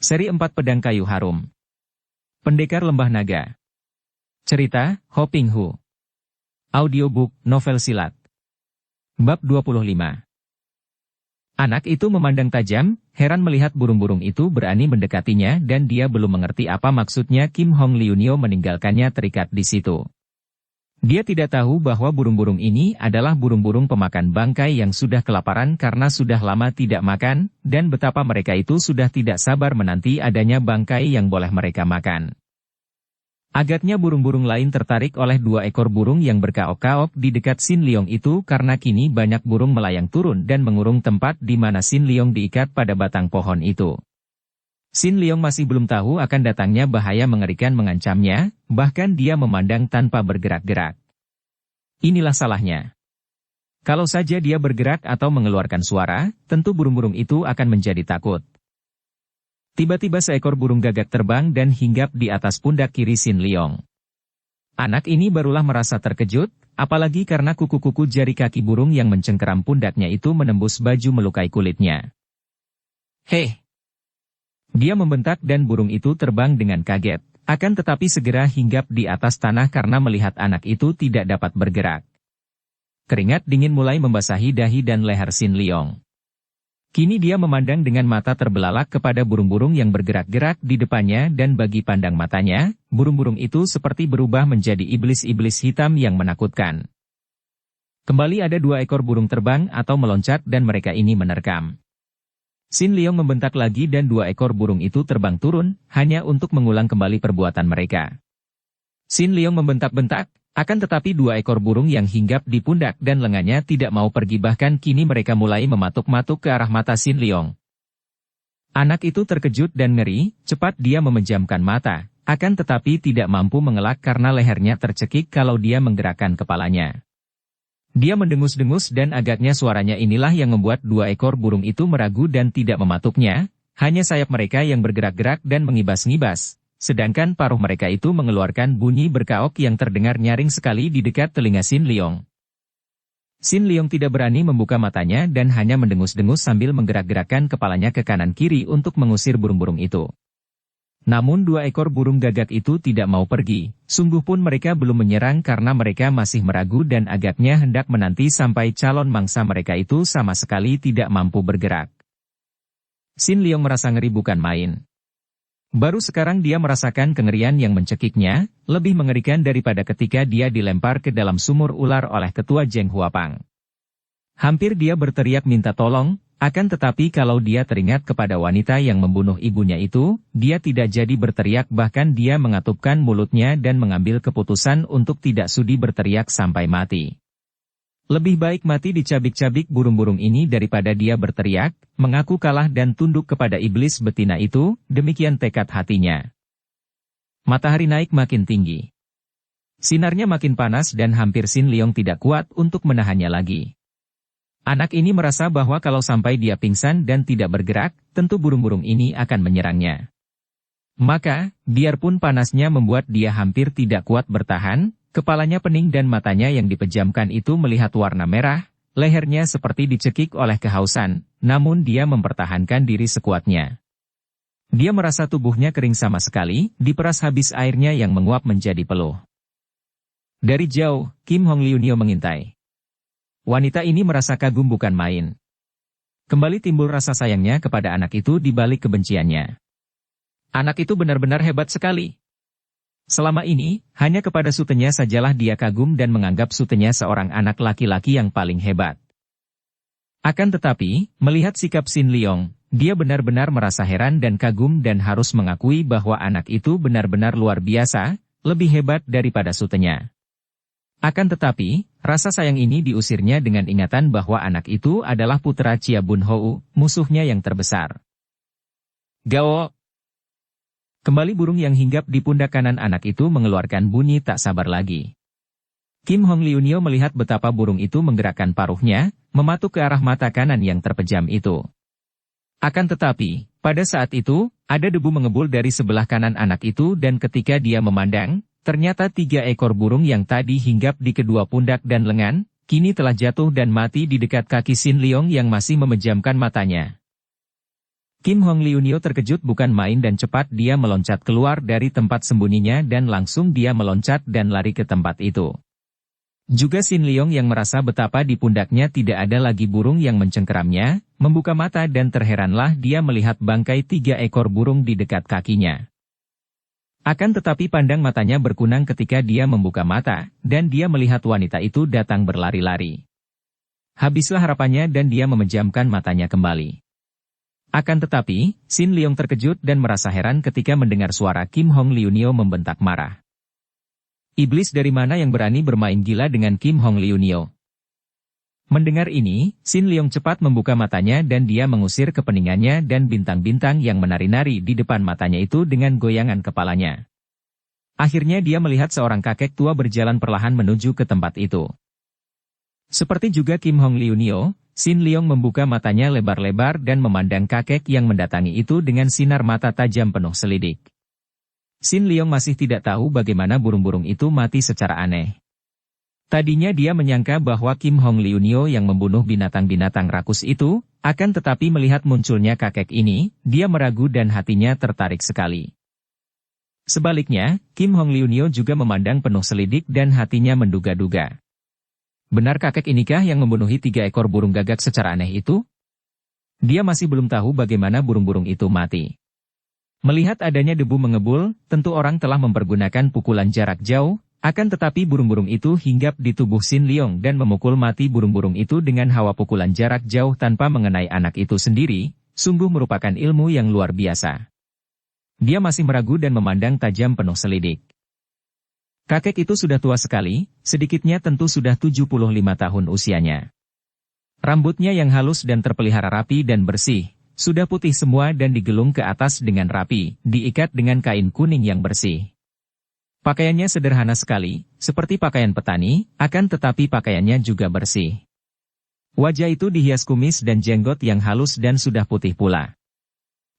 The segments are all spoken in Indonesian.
Seri 4 Pedang Kayu Harum. Pendekar Lembah Naga. Cerita, Ho Ping Hu. Audiobook, novel silat. Bab 25. Anak itu memandang tajam, heran melihat burung-burung itu berani mendekatinya dan dia belum mengerti apa maksudnya Kim Hong Liunio meninggalkannya terikat di situ. Dia tidak tahu bahwa burung-burung ini adalah burung-burung pemakan bangkai yang sudah kelaparan karena sudah lama tidak makan, dan betapa mereka itu sudah tidak sabar menanti adanya bangkai yang boleh mereka makan. Agaknya burung-burung lain tertarik oleh 2 ekor burung yang berkaok-kaok di dekat Sin Leong itu karena kini banyak burung melayang turun dan mengurung tempat di mana Sin Leong diikat pada batang pohon itu. Sin Leong masih belum tahu akan datangnya bahaya mengerikan mengancamnya, bahkan dia memandang tanpa bergerak-gerak. Inilah salahnya. Kalau saja dia bergerak atau mengeluarkan suara, tentu burung-burung itu akan menjadi takut. Tiba-tiba seekor burung gagak terbang dan hinggap di atas pundak kiri Sin Leong. Anak ini barulah merasa terkejut, apalagi karena kuku-kuku jari kaki burung yang mencengkeram pundaknya itu menembus baju melukai kulitnya. Hei! Dia membentak dan burung itu terbang dengan kaget, akan tetapi segera hinggap di atas tanah karena melihat anak itu tidak dapat bergerak. Keringat dingin mulai membasahi dahi dan leher Sin Leong. Kini dia memandang dengan mata terbelalak kepada burung-burung yang bergerak-gerak di depannya dan bagi pandang matanya, burung-burung itu seperti berubah menjadi iblis-iblis hitam yang menakutkan. Kembali ada 2 ekor burung terbang atau meloncat dan mereka ini menerkam. Sin Leong membentak lagi dan 2 ekor burung itu terbang turun, hanya untuk mengulang kembali perbuatan mereka. Sin Leong membentak-bentak, akan tetapi 2 ekor burung yang hinggap di pundak dan lengannya tidak mau pergi bahkan kini mereka mulai mematuk-matuk ke arah mata Sin Leong. Anak itu terkejut dan ngeri, cepat dia memejamkan mata, akan tetapi tidak mampu mengelak karena lehernya tercekik kalau dia menggerakkan kepalanya. Dia mendengus-dengus dan agaknya suaranya inilah yang membuat 2 ekor burung itu meragu dan tidak mematuknya, hanya sayap mereka yang bergerak-gerak dan mengibas-ngibas, sedangkan paruh mereka itu mengeluarkan bunyi berkaok yang terdengar nyaring sekali di dekat telinga Sin Leong. Sin Leong tidak berani membuka matanya dan hanya mendengus-dengus sambil menggerak-gerakkan kepalanya ke kanan-kiri untuk mengusir burung-burung itu. Namun 2 ekor burung gagak itu tidak mau pergi, sungguh pun mereka belum menyerang karena mereka masih meragu dan agaknya hendak menanti sampai calon mangsa mereka itu sama sekali tidak mampu bergerak. Sin Leong merasa ngeri bukan main. Baru sekarang dia merasakan kengerian yang mencekiknya, lebih mengerikan daripada ketika dia dilempar ke dalam sumur ular oleh ketua Zheng Huapang. Hampir dia berteriak minta tolong, akan tetapi kalau dia teringat kepada wanita yang membunuh ibunya itu, dia tidak jadi berteriak bahkan dia mengatupkan mulutnya dan mengambil keputusan untuk tidak sudi berteriak sampai mati. Lebih baik mati dicabik-cabik burung-burung ini daripada dia berteriak, mengaku kalah dan tunduk kepada iblis betina itu, demikian tekad hatinya. Matahari naik makin tinggi. Sinarnya makin panas dan hampir Sin Leong tidak kuat untuk menahannya lagi. Anak ini merasa bahwa kalau sampai dia pingsan dan tidak bergerak, tentu burung-burung ini akan menyerangnya. Maka, biarpun panasnya membuat dia hampir tidak kuat bertahan, kepalanya pening dan matanya yang dipejamkan itu melihat warna merah, lehernya seperti dicekik oleh kehausan, namun dia mempertahankan diri sekuatnya. Dia merasa tubuhnya kering sama sekali, diperas habis airnya yang menguap menjadi peluh. Dari jauh, Kim Hong Liunio mengintai. Wanita ini merasa kagum bukan main. Kembali timbul rasa sayangnya kepada anak itu di balik kebenciannya. Anak itu benar-benar hebat sekali. Selama ini, hanya kepada sutenya sajalah dia kagum dan menganggap sutenya seorang anak laki-laki yang paling hebat. Akan tetapi, melihat sikap Sin Leong, dia benar-benar merasa heran dan kagum dan harus mengakui bahwa anak itu benar-benar luar biasa, lebih hebat daripada sutenya. Akan tetapi, rasa sayang ini diusirnya dengan ingatan bahwa anak itu adalah putra Chia Bun Hou, musuhnya yang terbesar. Gao! Kembali burung yang hinggap di pundak kanan anak itu mengeluarkan bunyi tak sabar lagi. Kim Hong Liunio melihat betapa burung itu menggerakkan paruhnya, mematuk ke arah mata kanan yang terpejam itu. Akan tetapi, pada saat itu, ada debu mengebul dari sebelah kanan anak itu dan ketika dia memandang, ternyata 3 ekor burung yang tadi hinggap di kedua pundak dan lengan, kini telah jatuh dan mati di dekat kaki Sin Leong yang masih memejamkan matanya. Kim Hong Liunio terkejut bukan main dan cepat dia meloncat keluar dari tempat sembunyinya dan langsung dia meloncat dan lari ke tempat itu. Juga Sin Leong yang merasa betapa di pundaknya tidak ada lagi burung yang mencengkeramnya, membuka mata dan terheranlah dia melihat bangkai 3 ekor burung di dekat kakinya. Akan tetapi pandang matanya berkunang ketika dia membuka mata, dan dia melihat wanita itu datang berlari-lari. Habislah harapannya dan dia memejamkan matanya kembali. Akan tetapi, Sin Leong terkejut dan merasa heran ketika mendengar suara Kim Hong Liunio membentak marah. Iblis dari mana yang berani bermain gila dengan Kim Hong Liunio? Mendengar ini, Sin Leong cepat membuka matanya dan dia mengusir kepeningannya dan bintang-bintang yang menari-nari di depan matanya itu dengan goyangan kepalanya. Akhirnya dia melihat seorang kakek tua berjalan perlahan menuju ke tempat itu. Seperti juga Kim Hong Liunio, Sin Leong membuka matanya lebar-lebar dan memandang kakek yang mendatangi itu dengan sinar mata tajam penuh selidik. Sin Leong masih tidak tahu bagaimana burung-burung itu mati secara aneh. Tadinya dia menyangka bahwa Kim Hong Liunio yang membunuh binatang-binatang rakus itu, akan tetapi melihat munculnya kakek ini, dia meragu dan hatinya tertarik sekali. Sebaliknya, Kim Hong Liunio juga memandang penuh selidik dan hatinya menduga-duga. Benar kakek inikah yang membunuhi 3 ekor burung gagak secara aneh itu? Dia masih belum tahu bagaimana burung-burung itu mati. Melihat adanya debu mengebul, tentu orang telah mempergunakan pukulan jarak jauh, akan tetapi burung-burung itu hinggap di tubuh Sin Leong dan memukul mati burung-burung itu dengan hawa pukulan jarak jauh tanpa mengenai anak itu sendiri, sungguh merupakan ilmu yang luar biasa. Dia masih meragu dan memandang tajam penuh selidik. Kakek itu sudah tua sekali, sedikitnya tentu sudah 75 tahun usianya. Rambutnya yang halus dan terpelihara rapi dan bersih, sudah putih semua dan digelung ke atas dengan rapi, diikat dengan kain kuning yang bersih. Pakaiannya sederhana sekali, seperti pakaian petani, akan tetapi pakaiannya juga bersih. Wajah itu dihias kumis dan jenggot yang halus dan sudah putih pula.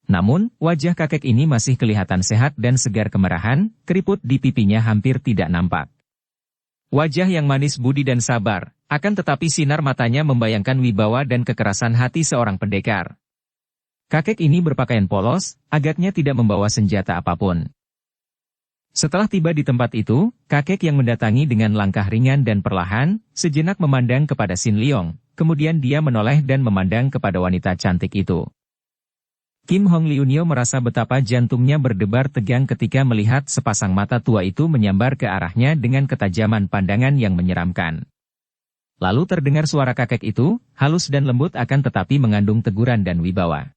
Namun, wajah kakek ini masih kelihatan sehat dan segar kemerahan, keriput di pipinya hampir tidak nampak. Wajah yang manis budi dan sabar, akan tetapi sinar matanya membayangkan wibawa dan kekerasan hati seorang pendekar. Kakek ini berpakaian polos, agaknya tidak membawa senjata apapun. Setelah tiba di tempat itu, kakek yang mendatangi dengan langkah ringan dan perlahan, sejenak memandang kepada Sin Leong, kemudian dia menoleh dan memandang kepada wanita cantik itu. Kim Hong Liunio merasa betapa jantungnya berdebar tegang ketika melihat sepasang mata tua itu menyambar ke arahnya dengan ketajaman pandangan yang menyeramkan. Lalu terdengar suara kakek itu, halus dan lembut akan tetapi mengandung teguran dan wibawa.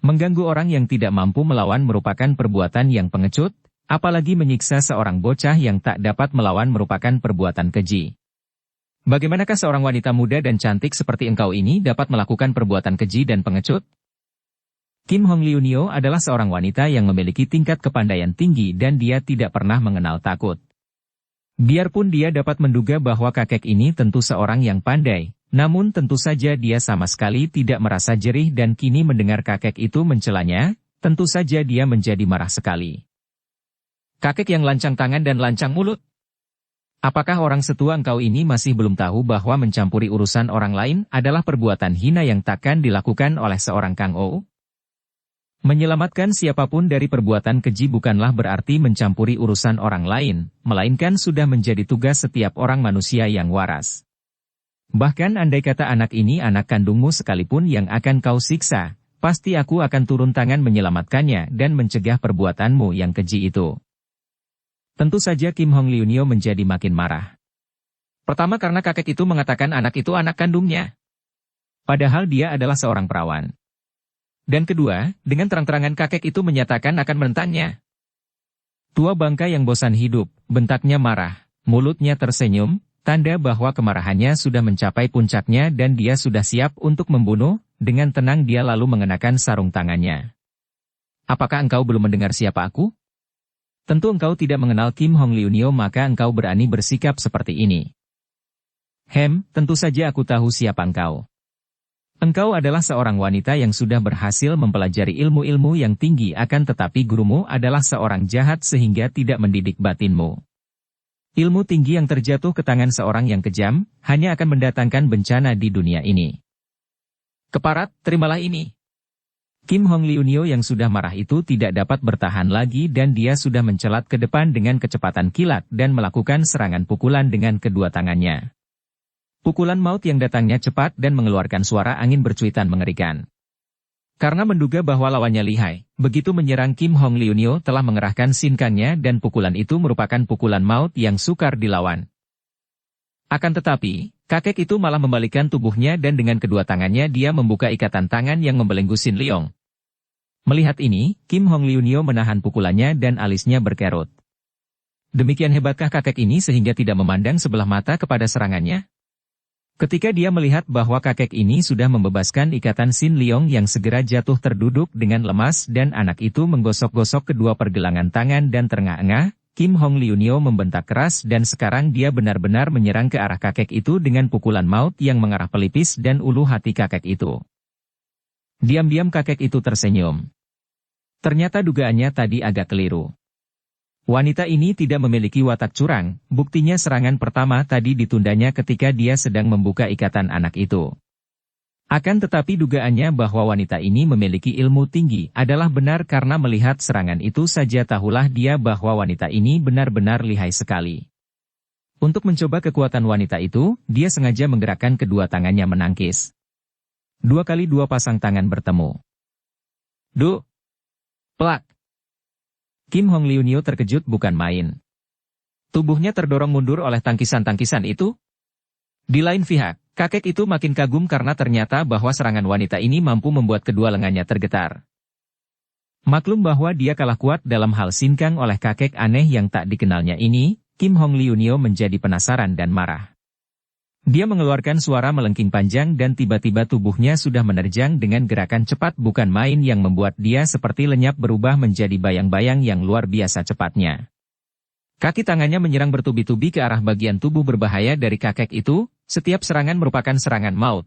Mengganggu orang yang tidak mampu melawan merupakan perbuatan yang pengecut, apalagi menyiksa seorang bocah yang tak dapat melawan merupakan perbuatan keji. Bagaimanakah seorang wanita muda dan cantik seperti engkau ini dapat melakukan perbuatan keji dan pengecut? Kim Hong Liunio adalah seorang wanita yang memiliki tingkat kepandaian tinggi dan dia tidak pernah mengenal takut. Biarpun dia dapat menduga bahwa kakek ini tentu seorang yang pandai, namun tentu saja dia sama sekali tidak merasa jerih dan kini mendengar kakek itu mencelanya, tentu saja dia menjadi marah sekali. Kakek yang lancang tangan dan lancang mulut. Apakah orang setua engkau ini masih belum tahu bahwa mencampuri urusan orang lain adalah perbuatan hina yang takkan dilakukan oleh seorang Kang Ou? Menyelamatkan siapapun dari perbuatan keji bukanlah berarti mencampuri urusan orang lain, melainkan sudah menjadi tugas setiap orang manusia yang waras. Bahkan andai kata anak ini anak kandungmu sekalipun yang akan kau siksa, pasti aku akan turun tangan menyelamatkannya dan mencegah perbuatanmu yang keji itu. Tentu saja Kim Hong Liunio menjadi makin marah. Pertama karena kakek itu mengatakan anak itu anak kandungnya. Padahal dia adalah seorang perawan. Dan kedua, dengan terang-terangan kakek itu menyatakan akan menentangnya. Tua bangka yang bosan hidup, bentaknya marah, mulutnya tersenyum, tanda bahwa kemarahannya sudah mencapai puncaknya dan dia sudah siap untuk membunuh, dengan tenang dia lalu mengenakan sarung tangannya. Apakah engkau belum mendengar siapa aku? Tentu engkau tidak mengenal Kim Hong Liunio maka engkau berani bersikap seperti ini. Tentu saja aku tahu siapa engkau. Engkau adalah seorang wanita yang sudah berhasil mempelajari ilmu-ilmu yang tinggi akan tetapi gurumu adalah seorang jahat sehingga tidak mendidik batinmu. Ilmu tinggi yang terjatuh ke tangan seorang yang kejam, hanya akan mendatangkan bencana di dunia ini. Keparat, terimalah ini. Kim Hong Liunio yang sudah marah itu tidak dapat bertahan lagi dan dia sudah mencelat ke depan dengan kecepatan kilat dan melakukan serangan pukulan dengan kedua tangannya. Pukulan maut yang datangnya cepat dan mengeluarkan suara angin bercuitan mengerikan. Karena menduga bahwa lawannya lihai, begitu menyerang Kim Hong Liunio telah mengerahkan sinkangnya dan pukulan itu merupakan pukulan maut yang sukar dilawan. Akan tetapi, kakek itu malah membalikkan tubuhnya dan dengan kedua tangannya dia membuka ikatan tangan yang membelenggu Sin Leong. Melihat ini, Kim Hong Liunio menahan pukulannya dan alisnya berkerut. Demikian hebatkah kakek ini sehingga tidak memandang sebelah mata kepada serangannya? Ketika dia melihat bahwa kakek ini sudah membebaskan ikatan Sin Leong yang segera jatuh terduduk dengan lemas dan anak itu menggosok-gosok kedua pergelangan tangan dan terengah-engah, Kim Hong Liunio membentak keras dan sekarang dia benar-benar menyerang ke arah kakek itu dengan pukulan maut yang mengarah pelipis dan ulu hati kakek itu. Diam-diam kakek itu tersenyum. Ternyata dugaannya tadi agak keliru. Wanita ini tidak memiliki watak curang, buktinya serangan pertama tadi ditundanya ketika dia sedang membuka ikatan anak itu. Akan tetapi dugaannya bahwa wanita ini memiliki ilmu tinggi adalah benar karena melihat serangan itu saja tahulah dia bahwa wanita ini benar-benar lihai sekali. Untuk mencoba kekuatan wanita itu, dia sengaja menggerakkan kedua tangannya menangkis. 2 kali 2 pasang tangan bertemu. Duh! Plak! Kim Hong Liunio terkejut bukan main. Tubuhnya terdorong mundur oleh tangkisan-tangkisan itu. Di lain pihak, kakek itu makin kagum karena ternyata bahwa serangan wanita ini mampu membuat kedua lengannya tergetar. Maklum bahwa dia kalah kuat dalam hal sinkang oleh kakek aneh yang tak dikenalnya ini, Kim Hong Liunio menjadi penasaran dan marah. Dia mengeluarkan suara melengking panjang dan tiba-tiba tubuhnya sudah menerjang dengan gerakan cepat bukan main yang membuat dia seperti lenyap berubah menjadi bayang-bayang yang luar biasa cepatnya. Kaki tangannya menyerang bertubi-tubi ke arah bagian tubuh berbahaya dari kakek itu, setiap serangan merupakan serangan maut.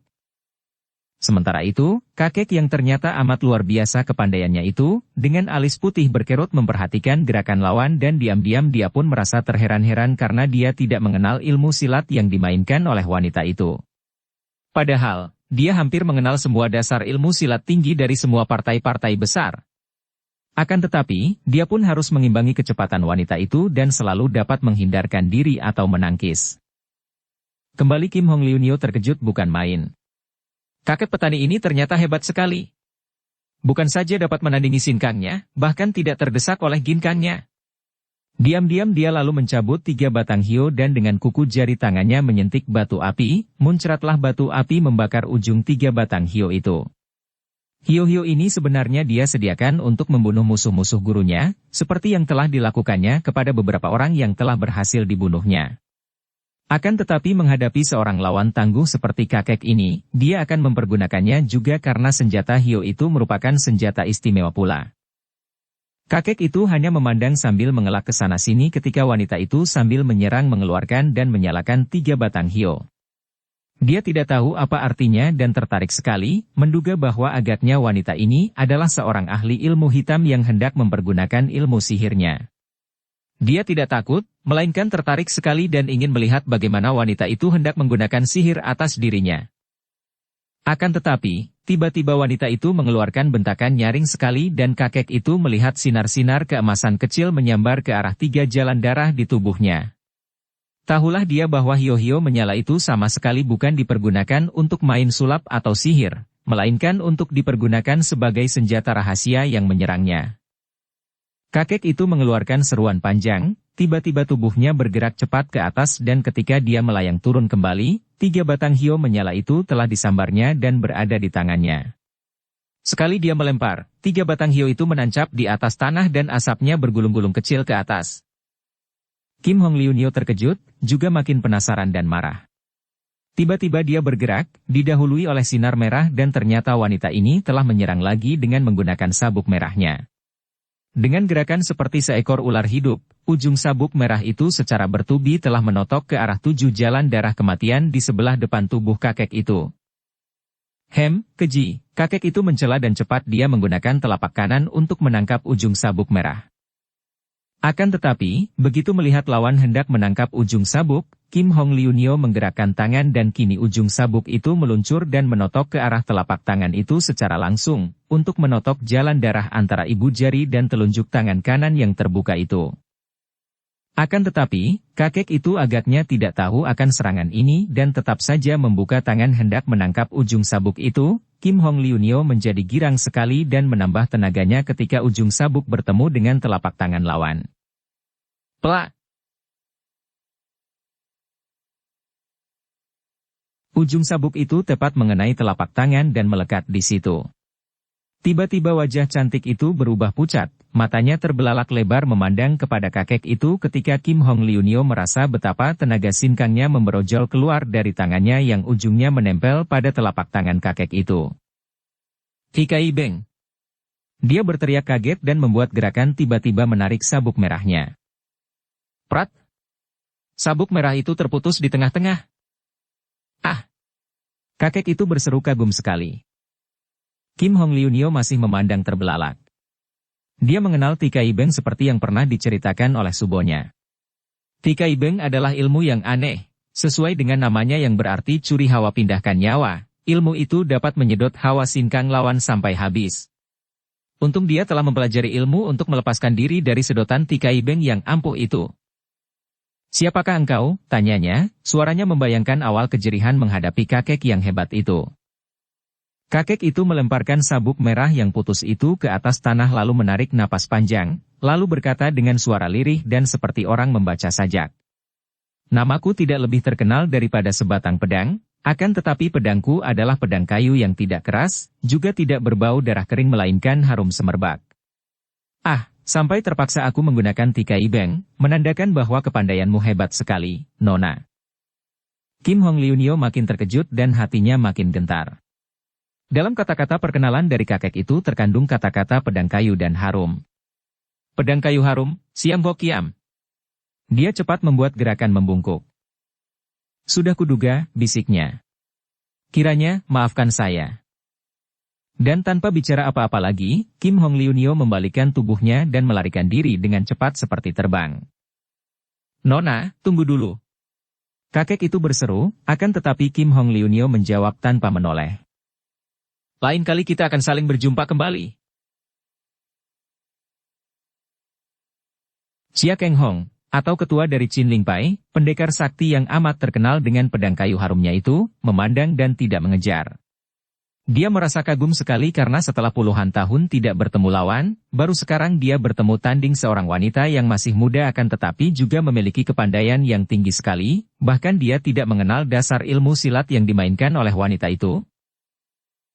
Sementara itu, kakek yang ternyata amat luar biasa kepandaiannya itu, dengan alis putih berkerut memperhatikan gerakan lawan dan diam-diam dia pun merasa terheran-heran karena dia tidak mengenal ilmu silat yang dimainkan oleh wanita itu. Padahal, dia hampir mengenal semua dasar ilmu silat tinggi dari semua partai-partai besar. Akan tetapi, dia pun harus mengimbangi kecepatan wanita itu dan selalu dapat menghindarkan diri atau menangkis. Kembali Kim Hong Liunio terkejut bukan main. Kakek petani ini ternyata hebat sekali. Bukan saja dapat menandingi sinkangnya, bahkan tidak terdesak oleh ginkangnya. Diam-diam dia lalu mencabut 3 batang hio dan dengan kuku jari tangannya menyentik batu api, muncratlah batu api membakar ujung 3 batang hio itu. Hio-hio ini sebenarnya dia sediakan untuk membunuh musuh-musuh gurunya, seperti yang telah dilakukannya kepada beberapa orang yang telah berhasil dibunuhnya. Akan tetapi menghadapi seorang lawan tangguh seperti kakek ini, dia akan mempergunakannya juga karena senjata hio itu merupakan senjata istimewa pula. Kakek itu hanya memandang sambil mengelak ke sana-sini ketika wanita itu sambil menyerang mengeluarkan dan menyalakan 3 batang hio. Dia tidak tahu apa artinya dan tertarik sekali, menduga bahwa agaknya wanita ini adalah seorang ahli ilmu hitam yang hendak mempergunakan ilmu sihirnya. Dia tidak takut, melainkan tertarik sekali dan ingin melihat bagaimana wanita itu hendak menggunakan sihir atas dirinya. Akan tetapi, tiba-tiba wanita itu mengeluarkan bentakan nyaring sekali dan kakek itu melihat sinar-sinar keemasan kecil menyambar ke arah 3 jalan darah di tubuhnya. Tahulah dia bahwa hio-hio menyala itu sama sekali bukan dipergunakan untuk main sulap atau sihir, melainkan untuk dipergunakan sebagai senjata rahasia yang menyerangnya. Kakek itu mengeluarkan seruan panjang, tiba-tiba tubuhnya bergerak cepat ke atas dan ketika dia melayang turun kembali, 3 batang hio menyala itu telah disambarnya dan berada di tangannya. Sekali dia melempar, 3 batang hio itu menancap di atas tanah dan asapnya bergulung-gulung kecil ke atas. Kim Hong Liunio terkejut, juga makin penasaran dan marah. Tiba-tiba dia bergerak, didahului oleh sinar merah dan ternyata wanita ini telah menyerang lagi dengan menggunakan sabuk merahnya. Dengan gerakan seperti seekor ular hidup, ujung sabuk merah itu secara bertubi telah menotok ke arah 7 jalan darah kematian di sebelah depan tubuh kakek itu. Keji, kakek itu mencela dan cepat dia menggunakan telapak kanan untuk menangkap ujung sabuk merah. Akan tetapi, begitu melihat lawan hendak menangkap ujung sabuk, Kim Hong Liunio menggerakkan tangan dan kini ujung sabuk itu meluncur dan menotok ke arah telapak tangan itu secara langsung, untuk menotok jalan darah antara ibu jari dan telunjuk tangan kanan yang terbuka itu. Akan tetapi, kakek itu agaknya tidak tahu akan serangan ini dan tetap saja membuka tangan hendak menangkap ujung sabuk itu. Kim Hong Liunio menjadi girang sekali dan menambah tenaganya ketika ujung sabuk bertemu dengan telapak tangan lawan. Plak! Ujung sabuk itu tepat mengenai telapak tangan dan melekat di situ. Tiba-tiba wajah cantik itu berubah pucat, matanya terbelalak lebar memandang kepada kakek itu ketika Kim Hong Liunio merasa betapa tenaga sinkangnya memberojol keluar dari tangannya yang ujungnya menempel pada telapak tangan kakek itu. Tikai Beng! Dia berteriak kaget dan membuat gerakan tiba-tiba menarik sabuk merahnya. Prat! Sabuk merah itu terputus di tengah-tengah. Ah! Kakek itu berseru kagum sekali. Kim Hong Liunio masih memandang terbelalak. Dia mengenal Tikai Beng seperti yang pernah diceritakan oleh subonya. Tikai Beng adalah ilmu yang aneh. Sesuai dengan namanya yang berarti curi hawa pindahkan nyawa, ilmu itu dapat menyedot hawa sinkang lawan sampai habis. Untung dia telah mempelajari ilmu untuk melepaskan diri dari sedotan Tikai Beng yang ampuh itu. Siapakah engkau? Tanyanya, suaranya membayangkan awal kejerihan menghadapi kakek yang hebat itu. Kakek itu melemparkan sabuk merah yang putus itu ke atas tanah lalu menarik napas panjang, lalu berkata dengan suara lirih dan seperti orang membaca sajak. Namaku tidak lebih terkenal daripada sebatang pedang, akan tetapi pedangku adalah pedang kayu yang tidak keras, juga tidak berbau darah kering melainkan harum semerbak. Ah! Sampai terpaksa aku menggunakan Tikai Beng, menandakan bahwa kepandaianmu hebat sekali, Nona. Kim Hong Liunio makin terkejut dan hatinya makin gentar. Dalam kata-kata perkenalan dari kakek itu terkandung kata-kata pedang kayu dan harum. Pedang kayu harum, Siam Ho Kiam. Dia cepat membuat gerakan membungkuk. Sudah kuduga, bisiknya. Kiranya, maafkan saya. Dan tanpa bicara apa-apa lagi, Kim Hong Liunio membalikkan tubuhnya dan melarikan diri dengan cepat seperti terbang. Nona, tunggu dulu. Kakek itu berseru, akan tetapi Kim Hong Liunio menjawab tanpa menoleh. Lain kali kita akan saling berjumpa kembali. Chia Keng Hong, atau ketua dari Chin Ling Pai, pendekar sakti yang amat terkenal dengan pedang kayu harumnya itu, memandang dan tidak mengejar. Dia merasa kagum sekali karena setelah puluhan tahun tidak bertemu lawan, baru sekarang dia bertemu tanding seorang wanita yang masih muda akan tetapi juga memiliki kepandaian yang tinggi sekali, bahkan dia tidak mengenal dasar ilmu silat yang dimainkan oleh wanita itu.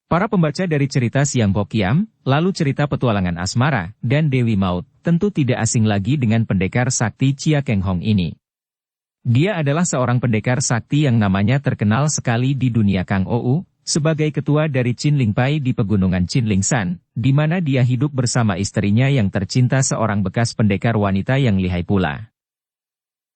Para pembaca dari cerita Siam Ho Kiam, lalu cerita petualangan asmara, dan Dewi Maut, tentu tidak asing lagi dengan pendekar sakti Chia Keng Hong ini. Dia adalah seorang pendekar sakti yang namanya terkenal sekali di dunia Kang Ou, sebagai ketua dari Chin Ling Pai di pegunungan Chin Ling San, di mana dia hidup bersama istrinya yang tercinta seorang bekas pendekar wanita yang lihai pula.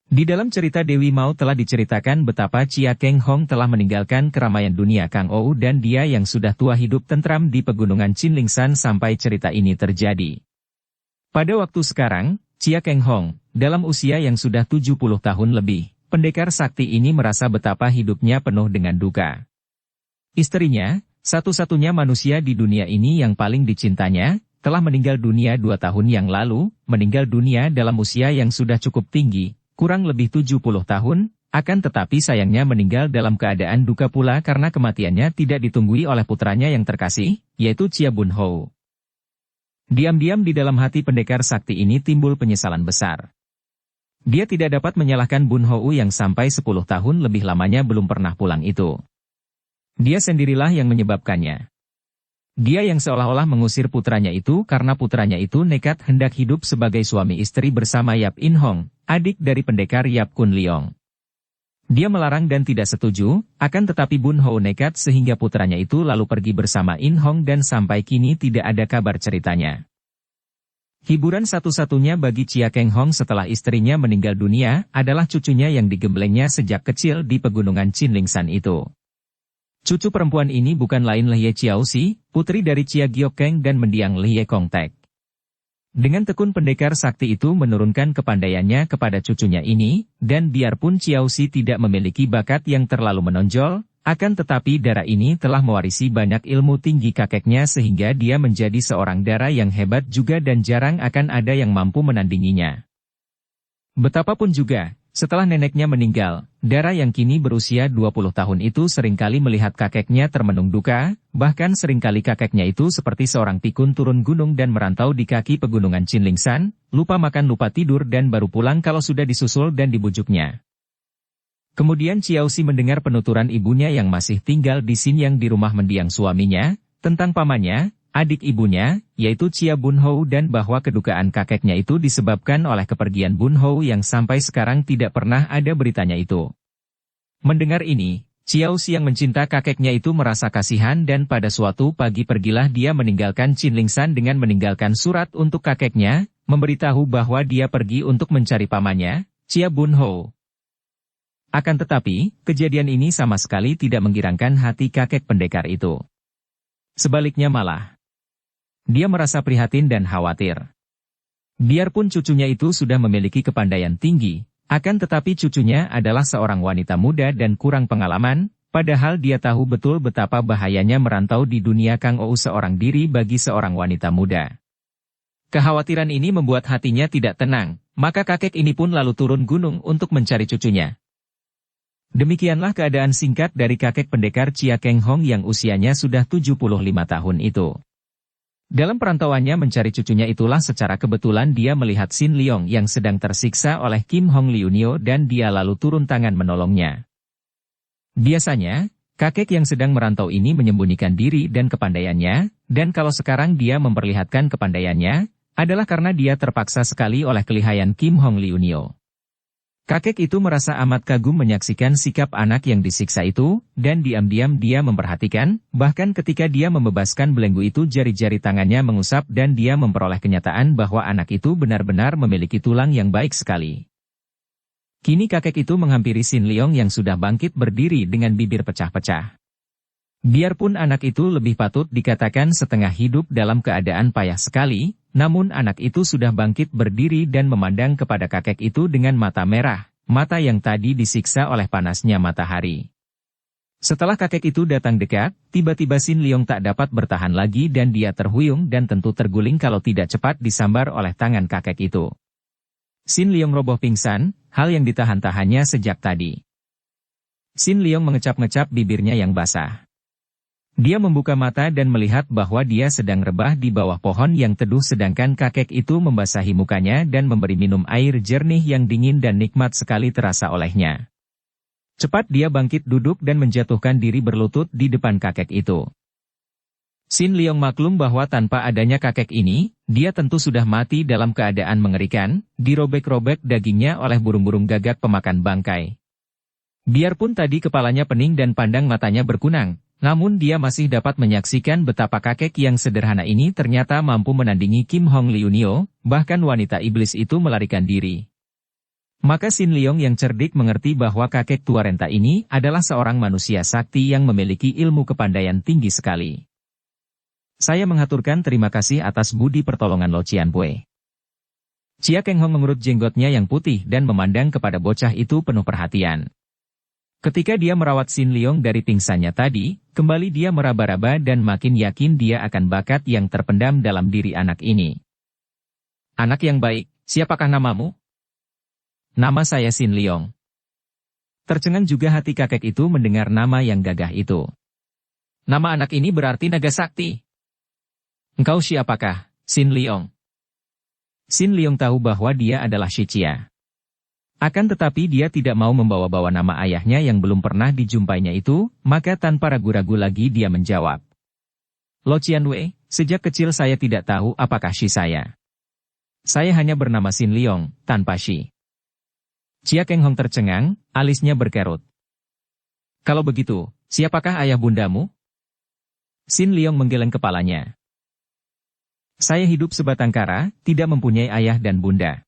Di dalam cerita Dewi Mau telah diceritakan betapa Chia Keng Hong telah meninggalkan keramaian dunia Kang Ou dan dia yang sudah tua hidup tentram di pegunungan Chin Ling San sampai cerita ini terjadi. Pada waktu sekarang, Chia Keng Hong, dalam usia yang sudah 70 tahun lebih, pendekar sakti ini merasa betapa hidupnya penuh dengan duka. Istrinya, satu-satunya manusia di dunia ini yang paling dicintanya, telah meninggal dunia 2 tahun yang lalu, meninggal dunia dalam usia yang sudah cukup tinggi, kurang lebih 70 tahun, akan tetapi sayangnya meninggal dalam keadaan duka pula karena kematiannya tidak ditunggui oleh putranya yang terkasih, yaitu Chia Bun Hou. Diam-diam di dalam hati pendekar sakti ini timbul penyesalan besar. Dia tidak dapat menyalahkan Bun Hou yang sampai 10 tahun lebih lamanya belum pernah pulang itu. Dia sendirilah yang menyebabkannya. Dia yang seolah-olah mengusir putranya itu karena putranya itu nekat hendak hidup sebagai suami istri bersama Yap In Hong, adik dari pendekar Yap Kun Leong. Dia melarang dan tidak setuju, akan tetapi Bun Hou nekat sehingga putranya itu lalu pergi bersama In Hong dan sampai kini tidak ada kabar ceritanya. Hiburan satu-satunya bagi Chia Keng Hong setelah istrinya meninggal dunia adalah cucunya yang digemblengnya sejak kecil di pegunungan Chin Ling San itu. Cucu perempuan ini bukan lain Lihye Chiaoxi, putri dari Chia Giok Keng dan mendiang Lihye Kong Tek. Dengan tekun pendekar sakti itu menurunkan kepandaiannya kepada cucunya ini, dan biarpun Ciaoxi tidak memiliki bakat yang terlalu menonjol, akan tetapi darah ini telah mewarisi banyak ilmu tinggi kakeknya sehingga dia menjadi seorang darah yang hebat juga dan jarang akan ada yang mampu menandinginya. Betapapun juga, setelah neneknya meninggal, Dara yang kini berusia 20 tahun itu seringkali melihat kakeknya termenung duka, bahkan seringkali kakeknya itu seperti seorang pikun turun gunung dan merantau di kaki pegunungan Qinlingshan, lupa makan lupa tidur dan baru pulang kalau sudah disusul dan dibujuknya. Kemudian Ciaoxi mendengar penuturan ibunya yang masih tinggal di Xinyang di rumah mendiang suaminya, tentang pamannya, adik ibunya, yaitu Chia Bunhou dan bahwa kedukaan kakeknya itu disebabkan oleh kepergian Bunhou yang sampai sekarang tidak pernah ada beritanya itu. Mendengar ini, Ciaoxi yang mencinta kakeknya itu merasa kasihan dan pada suatu pagi pergilah dia meninggalkan Qinlingshan dengan meninggalkan surat untuk kakeknya, memberitahu bahwa dia pergi untuk mencari pamannya, Chia Bunhou. Akan tetapi, kejadian ini sama sekali tidak menggirangkan hati kakek pendekar itu. Sebaliknya malah, dia merasa prihatin dan khawatir. Biarpun cucunya itu sudah memiliki kepandaian tinggi, akan tetapi cucunya adalah seorang wanita muda dan kurang pengalaman, padahal dia tahu betul betapa bahayanya merantau di dunia Kang Ou seorang diri bagi seorang wanita muda. Kekhawatiran ini membuat hatinya tidak tenang, maka kakek ini pun lalu turun gunung untuk mencari cucunya. Demikianlah keadaan singkat dari kakek pendekar Chia Keng Hong yang usianya sudah 75 tahun itu. Dalam perantauannya mencari cucunya itulah secara kebetulan dia melihat Xin Liong yang sedang tersiksa oleh Kim Hong Liunio dan dia lalu turun tangan menolongnya. Biasanya, kakek yang sedang merantau ini menyembunyikan diri dan kepandaiannya, dan kalau sekarang dia memperlihatkan kepandaiannya, adalah karena dia terpaksa sekali oleh kelihayan Kim Hong Liunio. Kakek itu merasa amat kagum menyaksikan sikap anak yang disiksa itu, dan diam-diam dia memperhatikan, bahkan ketika dia membebaskan belenggu itu jari-jari tangannya mengusap dan dia memperoleh kenyataan bahwa anak itu benar-benar memiliki tulang yang baik sekali. Kini kakek itu menghampiri Xin Liong yang sudah bangkit berdiri dengan bibir pecah-pecah. Biarpun anak itu lebih patut dikatakan setengah hidup dalam keadaan payah sekali, namun anak itu sudah bangkit berdiri dan memandang kepada kakek itu dengan mata merah, mata yang tadi disiksa oleh panasnya matahari. Setelah kakek itu datang dekat, tiba-tiba Xin Liong tak dapat bertahan lagi dan dia terhuyung dan tentu terguling kalau tidak cepat disambar oleh tangan kakek itu. Xin Liong roboh pingsan, hal yang ditahan-tahannya sejak tadi. Xin Liong mengecap-ngecap bibirnya yang basah. Dia membuka mata dan melihat bahwa dia sedang rebah di bawah pohon yang teduh sedangkan kakek itu membasahi mukanya dan memberi minum air jernih yang dingin dan nikmat sekali terasa olehnya. Cepat dia bangkit duduk dan menjatuhkan diri berlutut di depan kakek itu. Xin Liong maklum bahwa tanpa adanya kakek ini, dia tentu sudah mati dalam keadaan mengerikan, dirobek-robek dagingnya oleh burung-burung gagak pemakan bangkai. Biarpun tadi kepalanya pening dan pandang matanya berkunang, namun dia masih dapat menyaksikan betapa kakek yang sederhana ini ternyata mampu menandingi Kim Hong Liunio, bahkan wanita iblis itu melarikan diri. Maka Xin Liong yang cerdik mengerti bahwa kakek tua renta ini adalah seorang manusia sakti yang memiliki ilmu kepandaian tinggi sekali. Saya mengaturkan terima kasih atas budi pertolongan Lo Cianpue. Chia Keng Hong mengerut jenggotnya yang putih dan memandang kepada bocah itu penuh perhatian. Ketika dia merawat Xin Liong dari pingsannya tadi, kembali dia meraba-raba dan makin yakin dia akan bakat yang terpendam dalam diri anak ini. Anak yang baik, siapakah namamu? Nama saya Xin Liong. Tercengang juga hati kakek itu mendengar nama yang gagah itu. Nama anak ini berarti naga sakti. Engkau siapakah, Xin Liong? Xin Liong tahu bahwa dia adalah Shichia. Akan tetapi dia tidak mau membawa-bawa nama ayahnya yang belum pernah dijumpainya itu, maka tanpa ragu-ragu lagi dia menjawab. Lo Cianwei, sejak kecil saya tidak tahu apakah Shi saya. Saya hanya bernama Xin Liong, tanpa Shi. Chia Keng Hong tercengang, alisnya berkerut. Kalau begitu, siapakah ayah bundamu? Xin Liong menggeleng kepalanya. Saya hidup sebatang kara, tidak mempunyai ayah dan bunda.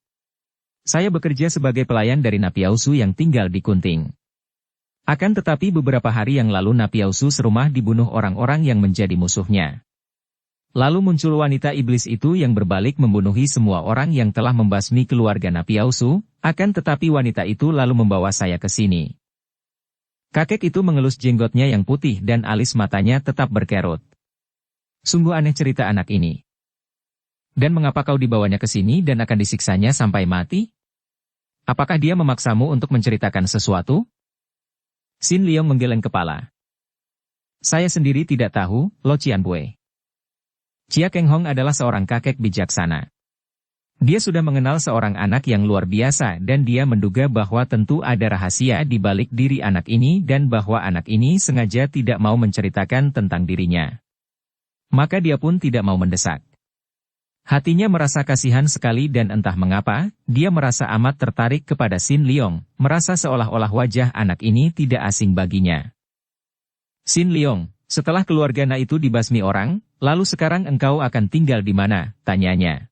Saya bekerja sebagai pelayan dari Napiausu yang tinggal di Kunting. Akan tetapi beberapa hari yang lalu Napiausu serumah dibunuh orang-orang yang menjadi musuhnya. Lalu muncul wanita iblis itu yang berbalik membunuhi semua orang yang telah membasmi keluarga Nabi Ausu, akan tetapi wanita itu lalu membawa saya ke sini. Kakek itu mengelus jenggotnya yang putih dan alis matanya tetap berkerut. Sungguh aneh cerita anak ini. Dan mengapa kau dibawanya ke sini dan akan disiksanya sampai mati? Apakah dia memaksamu untuk menceritakan sesuatu? Sin Liong menggeleng kepala. Saya sendiri tidak tahu, Lo Cianbue. Chia Keng Hong adalah seorang kakek bijaksana. Dia sudah mengenal seorang anak yang luar biasa dan dia menduga bahwa tentu ada rahasia di balik diri anak ini dan bahwa anak ini sengaja tidak mau menceritakan tentang dirinya. Maka dia pun tidak mau mendesak. Hatinya merasa kasihan sekali dan entah mengapa, dia merasa amat tertarik kepada Sin Liong, merasa seolah-olah wajah anak ini tidak asing baginya. Sin Liong, setelah keluarga Na itu dibasmi orang, lalu sekarang engkau akan tinggal di mana? Tanyanya.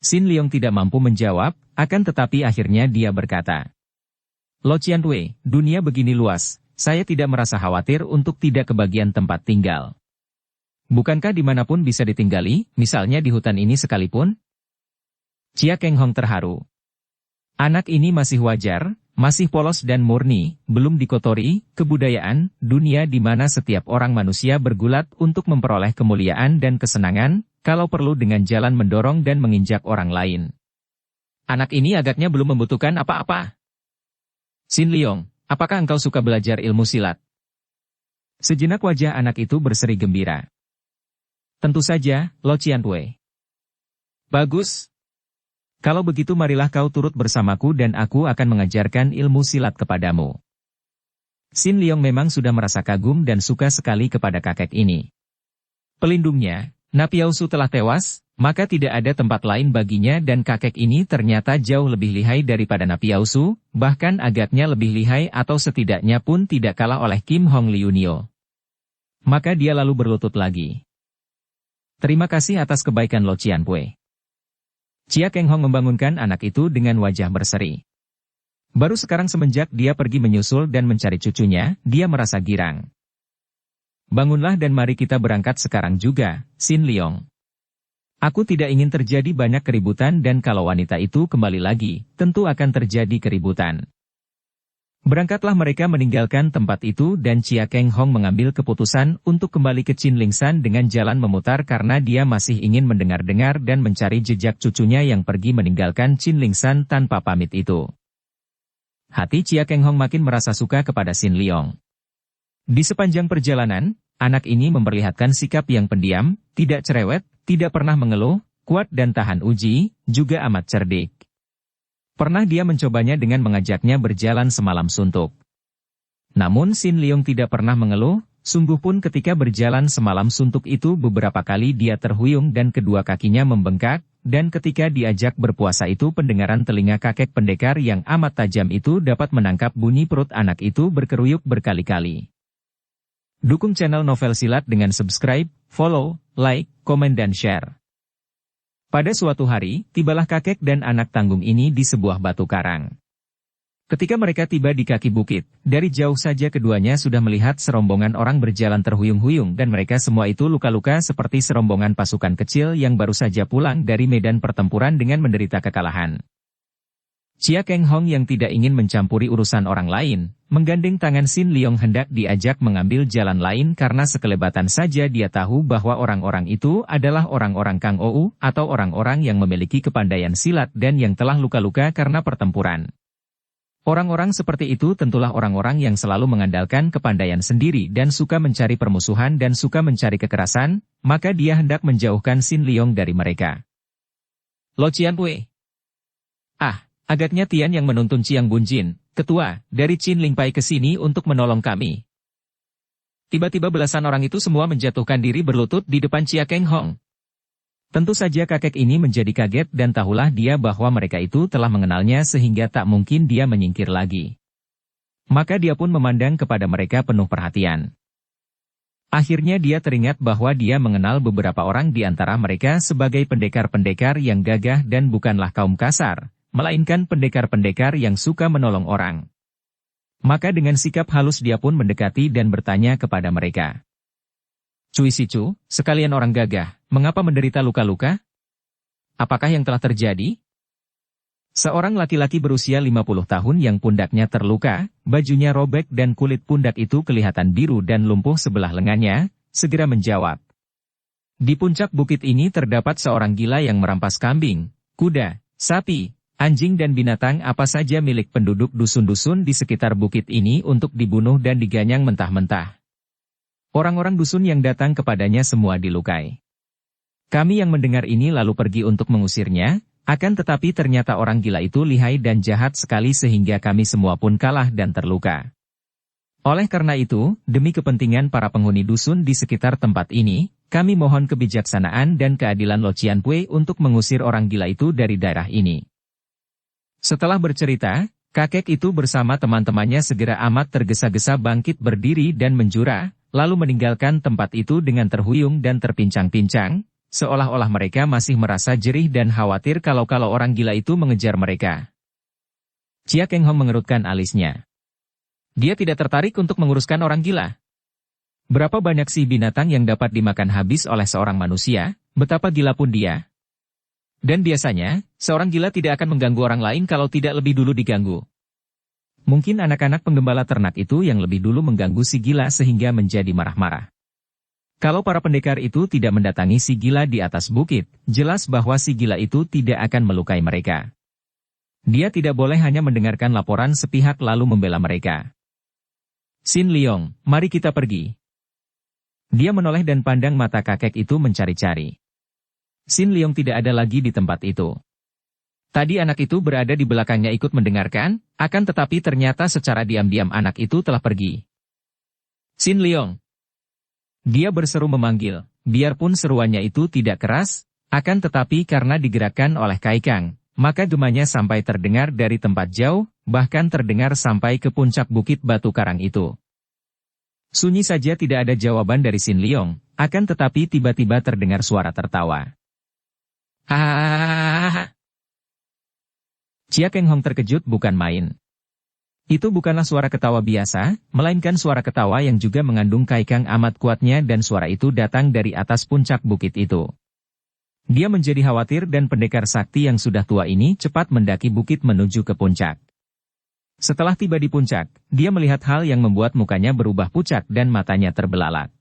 Sin Liong tidak mampu menjawab, akan tetapi akhirnya dia berkata. Lo Cianbue, dunia begini luas, saya tidak merasa khawatir untuk tidak kebagian tempat tinggal. Bukankah dimanapun bisa ditinggali, misalnya di hutan ini sekalipun? Chia Keng Hong terharu. Anak ini masih wajar, masih polos dan murni, belum dikotori, kebudayaan, dunia di mana setiap orang manusia bergulat untuk memperoleh kemuliaan dan kesenangan, kalau perlu dengan jalan mendorong dan menginjak orang lain. Anak ini agaknya belum membutuhkan apa-apa. Sin Liong, apakah engkau suka belajar ilmu silat? Sejenak wajah anak itu berseri gembira. Tentu saja, Lo Cianbue. Bagus. Kalau begitu marilah kau turut bersamaku dan aku akan mengajarkan ilmu silat kepadamu. Sin Liong memang sudah merasa kagum dan suka sekali kepada kakek ini. Pelindungnya, Nabi Ausu telah tewas, maka tidak ada tempat lain baginya dan kakek ini ternyata jauh lebih lihai daripada Nabi Ausu, bahkan agaknya lebih lihai atau setidaknya pun tidak kalah oleh Kim Hong Liunio. Maka dia lalu berlutut lagi. Terima kasih atas kebaikan Lo Cianbue. Chia Keng Hong membangunkan anak itu dengan wajah berseri. Baru sekarang semenjak dia pergi menyusul dan mencari cucunya, dia merasa girang. Bangunlah dan mari kita berangkat sekarang juga, Sin Liong. Aku tidak ingin terjadi banyak keributan dan kalau wanita itu kembali lagi, tentu akan terjadi keributan. Berangkatlah mereka meninggalkan tempat itu dan Chia Keng Hong mengambil keputusan untuk kembali ke Chinlingsan dengan jalan memutar karena dia masih ingin mendengar-dengar dan mencari jejak cucunya yang pergi meninggalkan Chinlingsan tanpa pamit itu. Hati Chia Keng Hong makin merasa suka kepada Sin Liong. Di sepanjang perjalanan, anak ini memperlihatkan sikap yang pendiam, tidak cerewet, tidak pernah mengeluh, kuat dan tahan uji, juga amat cerdik. Pernah dia mencobanya dengan mengajaknya berjalan semalam suntuk. Namun Sin Liong tidak pernah mengeluh, sungguh pun ketika berjalan semalam suntuk itu beberapa kali dia terhuyung dan kedua kakinya membengkak, dan ketika diajak berpuasa itu pendengaran telinga kakek pendekar yang amat tajam itu dapat menangkap bunyi perut anak itu berkeruyuk berkali-kali. Dukung channel Novel Silat dengan subscribe, follow, like, komen dan share. Pada suatu hari, tibalah kakek dan anak tanggung ini di sebuah batu karang. Ketika mereka tiba di kaki bukit, dari jauh saja keduanya sudah melihat serombongan orang berjalan terhuyung-huyung dan mereka semua itu luka-luka seperti serombongan pasukan kecil yang baru saja pulang dari medan pertempuran dengan menderita kekalahan. Chia Keng Hong yang tidak ingin mencampuri urusan orang lain, menggandeng tangan Sin Liong hendak diajak mengambil jalan lain karena sekelebatan saja dia tahu bahwa orang-orang itu adalah orang-orang Kang Ou atau orang-orang yang memiliki kepandaian silat dan yang telah luka-luka karena pertempuran. Orang-orang seperti itu tentulah orang-orang yang selalu mengandalkan kepandaian sendiri dan suka mencari permusuhan dan suka mencari kekerasan, maka dia hendak menjauhkan Sin Liong dari mereka. Lo Cianbue. Agaknya Tian yang menuntun Chiang Bunjin, ketua, dari Chin Lingpai ke sini untuk menolong kami. Tiba-tiba belasan orang itu semua menjatuhkan diri berlutut di depan Chia Keng Hong. Tentu saja kakek ini menjadi kaget dan tahulah dia bahwa mereka itu telah mengenalnya sehingga tak mungkin dia menyingkir lagi. Maka dia pun memandang kepada mereka penuh perhatian. Akhirnya dia teringat bahwa dia mengenal beberapa orang di antara mereka sebagai pendekar-pendekar yang gagah dan bukanlah kaum kasar, melainkan pendekar-pendekar yang suka menolong orang. Maka dengan sikap halus dia pun mendekati dan bertanya kepada mereka. Cui Sicu, sekalian orang gagah, mengapa menderita luka-luka? Apakah yang telah terjadi? Seorang laki-laki berusia 50 tahun yang pundaknya terluka, bajunya robek dan kulit pundak itu kelihatan biru dan lumpuh sebelah lengannya, segera menjawab. Di puncak bukit ini terdapat seorang gila yang merampas kambing, kuda, sapi, anjing dan binatang apa saja milik penduduk dusun-dusun di sekitar bukit ini untuk dibunuh dan diganyang mentah-mentah. Orang-orang dusun yang datang kepadanya semua dilukai. Kami yang mendengar ini lalu pergi untuk mengusirnya, akan tetapi ternyata orang gila itu lihai dan jahat sekali sehingga kami semua pun kalah dan terluka. Oleh karena itu, demi kepentingan para penghuni dusun di sekitar tempat ini, kami mohon kebijaksanaan dan keadilan Lo Cianpui untuk mengusir orang gila itu dari daerah ini. Setelah bercerita, kakek itu bersama teman-temannya segera amat tergesa-gesa bangkit berdiri dan menjura, lalu meninggalkan tempat itu dengan terhuyung dan terpincang-pincang, seolah-olah mereka masih merasa jerih dan khawatir kalau orang gila itu mengejar mereka. Chia Keng Hong mengerutkan alisnya. Dia tidak tertarik untuk menguruskan orang gila. Berapa banyak sih binatang yang dapat dimakan habis oleh seorang manusia, betapa gila pun dia. Dan biasanya, seorang gila tidak akan mengganggu orang lain kalau tidak lebih dulu diganggu. Mungkin anak-anak penggembala ternak itu yang lebih dulu mengganggu si gila sehingga menjadi marah-marah. Kalau para pendekar itu tidak mendatangi si gila di atas bukit, jelas bahwa si gila itu tidak akan melukai mereka. Dia tidak boleh hanya mendengarkan laporan sepihak lalu membela mereka. Sin Liong, mari kita pergi. Dia menoleh dan pandang mata kakek itu mencari-cari. Sin Liong tidak ada lagi di tempat itu. Tadi anak itu berada di belakangnya ikut mendengarkan, akan tetapi ternyata secara diam-diam anak itu telah pergi. Sin Liong. Dia berseru memanggil, biarpun seruannya itu tidak keras, akan tetapi karena digerakkan oleh Kai Kang, maka gemanya sampai terdengar dari tempat jauh, bahkan terdengar sampai ke puncak bukit batu karang itu. Sunyi saja tidak ada jawaban dari Sin Liong, akan tetapi tiba-tiba terdengar suara tertawa. Hahaha. Chia Keng Hong terkejut bukan main. Itu bukanlah suara ketawa biasa, melainkan suara ketawa yang juga mengandung kaikang amat kuatnya dan suara itu datang dari atas puncak bukit itu. Dia menjadi khawatir dan pendekar sakti yang sudah tua ini cepat mendaki bukit menuju ke puncak. Setelah tiba di puncak, dia melihat hal yang membuat mukanya berubah pucat dan matanya terbelalak.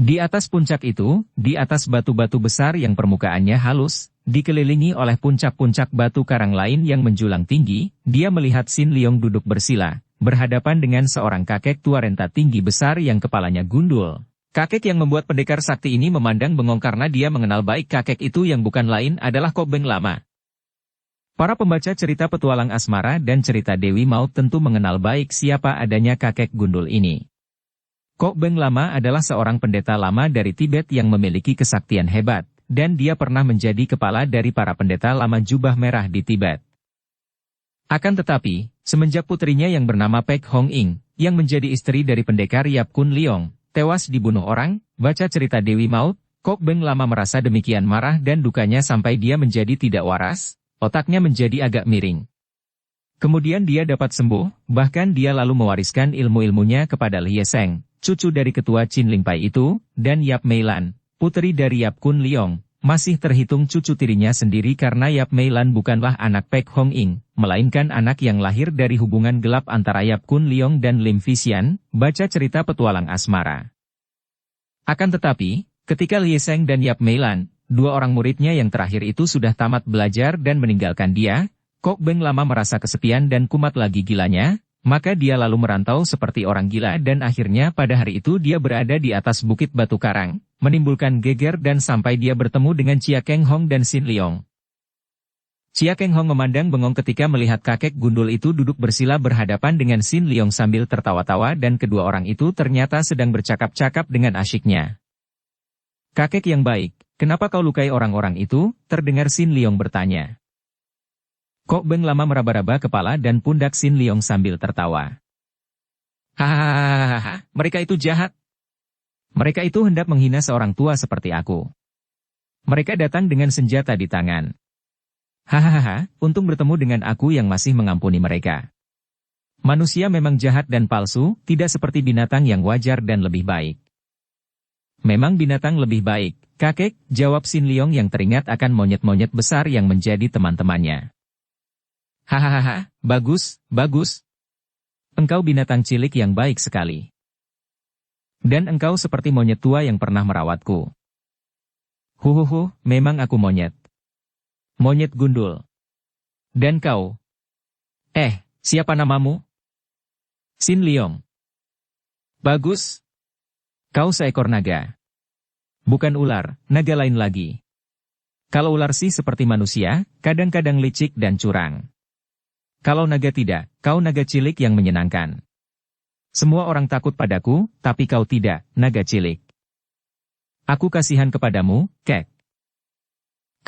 Di atas puncak itu, di atas batu-batu besar yang permukaannya halus, dikelilingi oleh puncak-puncak batu karang lain yang menjulang tinggi, dia melihat Sin Liong duduk bersila, berhadapan dengan seorang kakek tua renta tinggi besar yang kepalanya gundul. Kakek yang membuat pendekar sakti ini memandang bengong karena dia mengenal baik kakek itu yang bukan lain adalah Kok Beng Lama. Para pembaca cerita petualang asmara dan cerita Dewi Maut tentu mengenal baik siapa adanya kakek gundul ini. Kok Beng Lama adalah seorang pendeta lama dari Tibet yang memiliki kesaktian hebat, dan dia pernah menjadi kepala dari para pendeta lama jubah merah di Tibet. Akan tetapi, semenjak putrinya yang bernama Pek Hong Ing, yang menjadi istri dari pendekar Yap Kun Liong, tewas dibunuh orang, baca cerita Dewi Maut, Kok Beng Lama merasa demikian marah dan dukanya sampai dia menjadi tidak waras, otaknya menjadi agak miring. Kemudian dia dapat sembuh, bahkan dia lalu mewariskan ilmu-ilmunya kepada Lie Seng, cucu dari ketua Chin Ling Pai itu, dan Yap Meilan, putri dari Yap Kun Liong, masih terhitung cucu tirinya sendiri karena Yap Meilan bukanlah anak Pek Hong Ing, melainkan anak yang lahir dari hubungan gelap antara Yap Kun Liong dan Lim Fisian, baca cerita petualang asmara. Akan tetapi, ketika Lie Seng dan Yap Meilan, dua orang muridnya yang terakhir itu sudah tamat belajar dan meninggalkan dia, Kok Beng Lama merasa kesepian dan kumat lagi gilanya, maka dia lalu merantau seperti orang gila dan akhirnya pada hari itu dia berada di atas bukit batu karang, menimbulkan geger dan sampai dia bertemu dengan Chia Keng Hong dan Sin Liong. Chia Keng Hong memandang bengong ketika melihat kakek gundul itu duduk bersila berhadapan dengan Sin Liong sambil tertawa-tawa dan kedua orang itu ternyata sedang bercakap-cakap dengan asyiknya. Kakek yang baik, kenapa kau lukai orang-orang itu? Terdengar Sin Liong bertanya. Kok Beng Lama meraba-raba kepala dan pundak Sin Liong sambil tertawa. Hahaha, mereka itu jahat. Mereka itu hendak menghina seorang tua seperti aku. Mereka datang dengan senjata di tangan. Hahaha, untung bertemu dengan aku yang masih mengampuni mereka. Manusia memang jahat dan palsu, tidak seperti binatang yang wajar dan lebih baik. Memang binatang lebih baik, kakek, jawab Sin Leong yang teringat akan monyet-monyet besar yang menjadi teman-temannya. Hahaha, bagus, bagus. Engkau binatang cilik yang baik sekali. Dan engkau seperti monyet tua yang pernah merawatku. Huhuhu, memang aku monyet. Monyet gundul. Dan kau? Siapa namamu? Sin Leong. Bagus. Kau seekor naga. Bukan ular, naga lain lagi. Kalau ular sih seperti manusia, kadang-kadang licik dan curang. Kalau naga tidak, kau naga cilik yang menyenangkan. Semua orang takut padaku, tapi kau tidak, naga cilik. Aku kasihan kepadamu, Kek.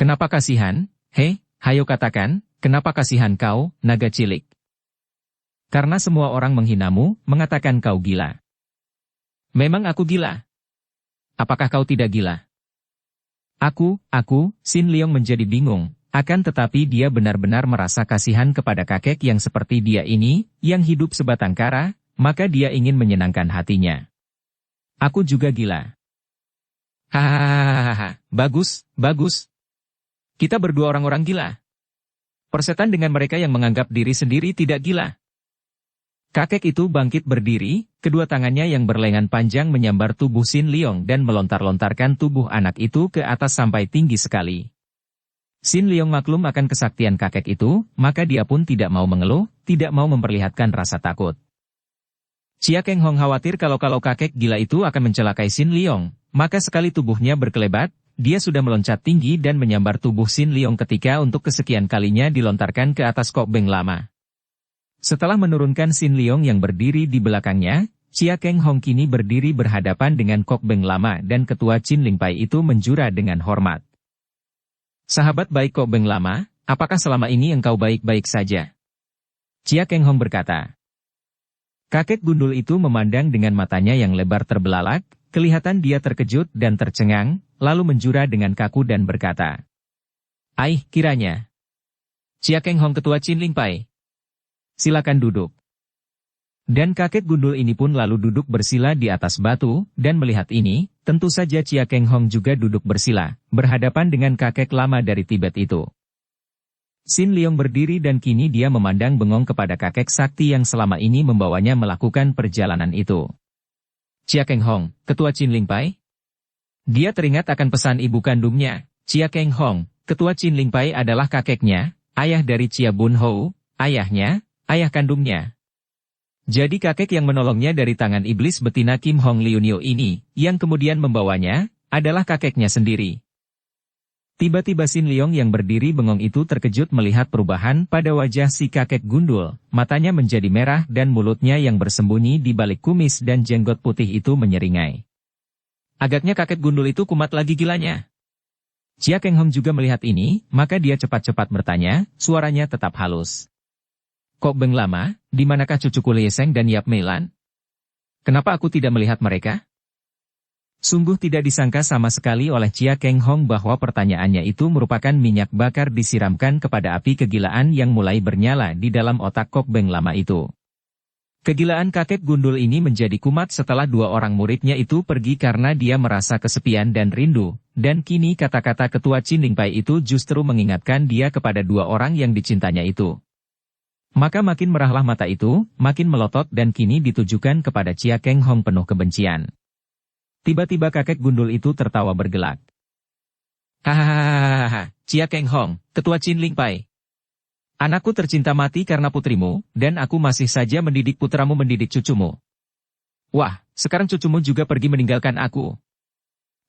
Kenapa kasihan? Hei, hayo katakan, kenapa kasihan kau, naga cilik? Karena semua orang menghinamu, mengatakan kau gila. Memang aku gila. Apakah kau tidak gila? Aku, Sin Leong menjadi bingung, akan tetapi dia benar-benar merasa kasihan kepada kakek yang seperti dia ini, yang hidup sebatang kara, maka dia ingin menyenangkan hatinya. Aku juga gila. Hahaha, bagus, bagus. Kita berdua orang-orang gila. Persetan dengan mereka yang menganggap diri sendiri tidak gila. Kakek itu bangkit berdiri, kedua tangannya yang berlengan panjang menyambar tubuh Sin Leong dan melontar-lontarkan tubuh anak itu ke atas sampai tinggi sekali. Sin Leong maklum akan kesaktian kakek itu, maka dia pun tidak mau mengeluh, tidak mau memperlihatkan rasa takut. Chia Keng Hong khawatir kalau kakek gila itu akan mencelakai Sin Leong, maka sekali tubuhnya berkelebat, dia sudah meloncat tinggi dan menyambar tubuh Sin Leong ketika untuk kesekian kalinya dilontarkan ke atas Kok Beng Lama. Setelah menurunkan Sin Leong yang berdiri di belakangnya, Chia Keng Hong kini berdiri berhadapan dengan Kok Beng Lama dan ketua Chin Ling Pai itu menjura dengan hormat. Sahabat baik Kok Beng Lama, apakah selama ini engkau baik-baik saja? Chia Keng Hong berkata. Kakek gundul itu memandang dengan matanya yang lebar terbelalak, kelihatan dia terkejut dan tercengang, lalu menjura dengan kaku dan berkata. Kiranya. Chia Keng Hong ketua Chin Ling Pai. Silakan duduk. Dan kakek gundul ini pun lalu duduk bersila di atas batu, dan melihat ini, tentu saja Chia Keng Hong juga duduk bersila, berhadapan dengan kakek lama dari Tibet itu. Sin Leong berdiri dan kini dia memandang bengong kepada kakek sakti yang selama ini membawanya melakukan perjalanan itu. Chia Keng Hong, ketua Chin Ling Pai? Dia teringat akan pesan ibu kandungnya. Chia Keng Hong, ketua Chin Ling Pai adalah kakeknya, ayah dari Chia Bun Hou, ayahnya, ayah kandungnya. Jadi kakek yang menolongnya dari tangan iblis betina Kim Hong Liunio ini, yang kemudian membawanya, adalah kakeknya sendiri. Tiba-tiba Sin Leong yang berdiri bengong itu terkejut melihat perubahan pada wajah si kakek gundul, matanya menjadi merah dan mulutnya yang bersembunyi di balik kumis dan jenggot putih itu menyeringai. Agaknya kakek gundul itu kumat lagi gilanya. Chia Keng Hong juga melihat ini, maka dia cepat-cepat bertanya, suaranya tetap halus. Kok Beng Lama, di manakah cucuku Lieseng dan Yap Meilan? Kenapa aku tidak melihat mereka? Sungguh tidak disangka sama sekali oleh Chia Keng Hong bahwa pertanyaannya itu merupakan minyak bakar disiramkan kepada api kegilaan yang mulai bernyala di dalam otak Kok Beng Lama itu. Kegilaan kakek gundul ini menjadi kumat setelah dua orang muridnya itu pergi karena dia merasa kesepian dan rindu, dan kini kata-kata ketua Chin Ling Pai itu justru mengingatkan dia kepada dua orang yang dicintanya itu. Maka makin merahlah mata itu, makin melotot dan kini ditujukan kepada Chia Keng Hong penuh kebencian. Tiba-tiba kakek gundul itu tertawa bergelak. Hahaha, Chia Keng Hong, ketua Chin Ling Pai. Anakku tercinta mati karena putrimu, dan aku masih saja mendidik putramu mendidik cucumu. Wah, sekarang cucumu juga pergi meninggalkan aku.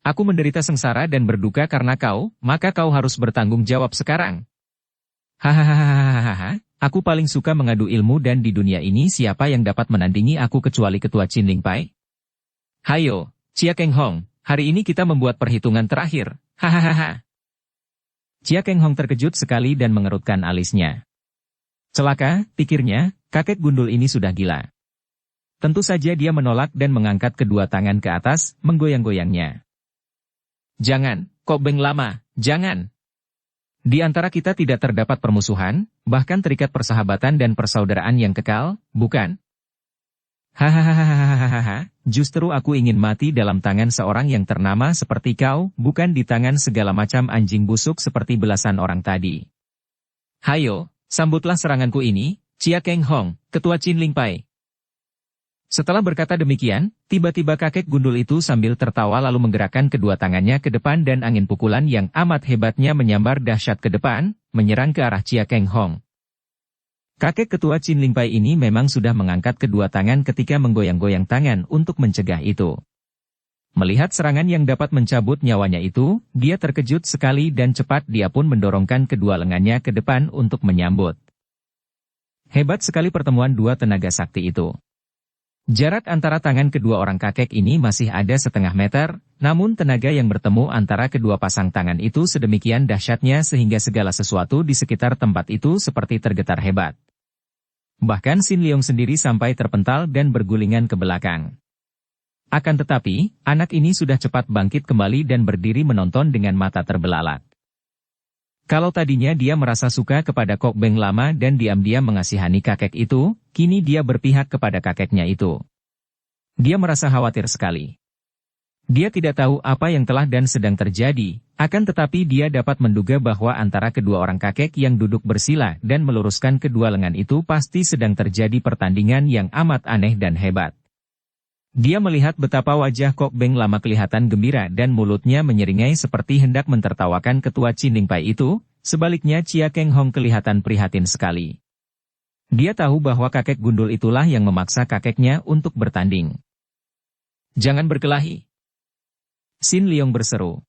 Aku menderita sengsara dan berduka karena kau, maka kau harus bertanggung jawab sekarang. Hahaha, aku paling suka mengadu ilmu dan di dunia ini siapa yang dapat menandingi aku kecuali ketua Chin Ling Pai? Hayo. Chia Keng Hong, hari ini kita membuat perhitungan terakhir, hahaha. Chia Keng Hong terkejut sekali dan mengerutkan alisnya. Celaka, pikirnya, kakek gundul ini sudah gila. Tentu saja dia menolak dan mengangkat kedua tangan ke atas, menggoyang-goyangnya. Jangan, Kok Beng Lama, jangan. Di antara kita tidak terdapat permusuhan, bahkan terikat persahabatan dan persaudaraan yang kekal, bukan? Hahaha, justru aku ingin mati dalam tangan seorang yang ternama seperti kau, bukan di tangan segala macam anjing busuk seperti belasan orang tadi. Hayo, sambutlah seranganku ini, Chia Keng Hong, Ketua Qin Ling Pai. Setelah berkata demikian, tiba-tiba kakek gundul itu sambil tertawa lalu menggerakkan kedua tangannya ke depan dan angin pukulan yang amat hebatnya menyambar dahsyat ke depan, menyerang ke arah Chia Keng Hong. Kakek ketua Qin Ling Pai ini memang sudah mengangkat kedua tangan ketika menggoyang-goyang tangan untuk mencegah itu. Melihat serangan yang dapat mencabut nyawanya itu, dia terkejut sekali dan cepat dia pun mendorongkan kedua lengannya ke depan untuk menyambut. Hebat sekali pertemuan dua tenaga sakti itu. Jarak antara tangan kedua orang kakek ini masih ada setengah meter, namun tenaga yang bertemu antara kedua pasang tangan itu sedemikian dahsyatnya sehingga segala sesuatu di sekitar tempat itu seperti tergetar hebat. Bahkan Sin Leong sendiri sampai terpental dan bergulingan ke belakang. Akan tetapi, anak ini sudah cepat bangkit kembali dan berdiri menonton dengan mata terbelalak. Kalau tadinya dia merasa suka kepada Kok Beng Lama dan diam-diam mengasihani kakek itu, kini dia berpihak kepada kakeknya itu. Dia merasa khawatir sekali. Dia tidak tahu apa yang telah dan sedang terjadi, akan tetapi dia dapat menduga bahwa antara kedua orang kakek yang duduk bersila dan meluruskan kedua lengan itu pasti sedang terjadi pertandingan yang amat aneh dan hebat. Dia melihat betapa wajah Kok Beng Lama kelihatan gembira dan mulutnya menyeringai seperti hendak mentertawakan ketua Qin Ling Pai itu, sebaliknya Chia Keng Hong kelihatan prihatin sekali. Dia tahu bahwa kakek gundul itulah yang memaksa kakeknya untuk bertanding. Jangan berkelahi. Sin Leong berseru.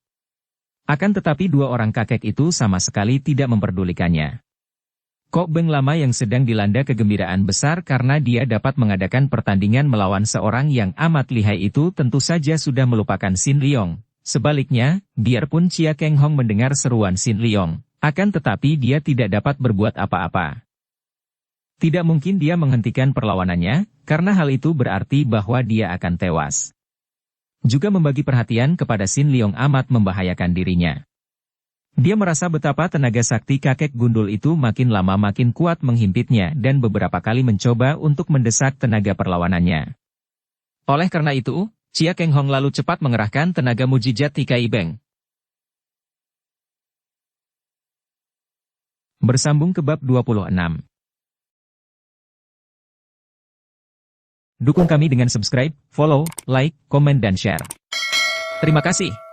Akan tetapi dua orang kakek itu sama sekali tidak memperdulikannya. Kok Beng Lama yang sedang dilanda kegembiraan besar karena dia dapat mengadakan pertandingan melawan seorang yang amat lihai itu tentu saja sudah melupakan Sin Leong. Sebaliknya, biarpun Chia Keng Hong mendengar seruan Sin Leong, akan tetapi dia tidak dapat berbuat apa-apa. Tidak mungkin dia menghentikan perlawanannya, karena hal itu berarti bahwa dia akan tewas. Juga membagi perhatian kepada Sin Leong amat membahayakan dirinya. Dia merasa betapa tenaga sakti kakek gundul itu makin lama makin kuat menghimpitnya dan beberapa kali mencoba untuk mendesak tenaga perlawanannya. Oleh karena itu, Chia Keng Hong lalu cepat mengerahkan tenaga mujizat Tikai Beng. Bersambung ke bab 26. Dukung kami dengan subscribe, follow, like, komen dan share. Terima kasih.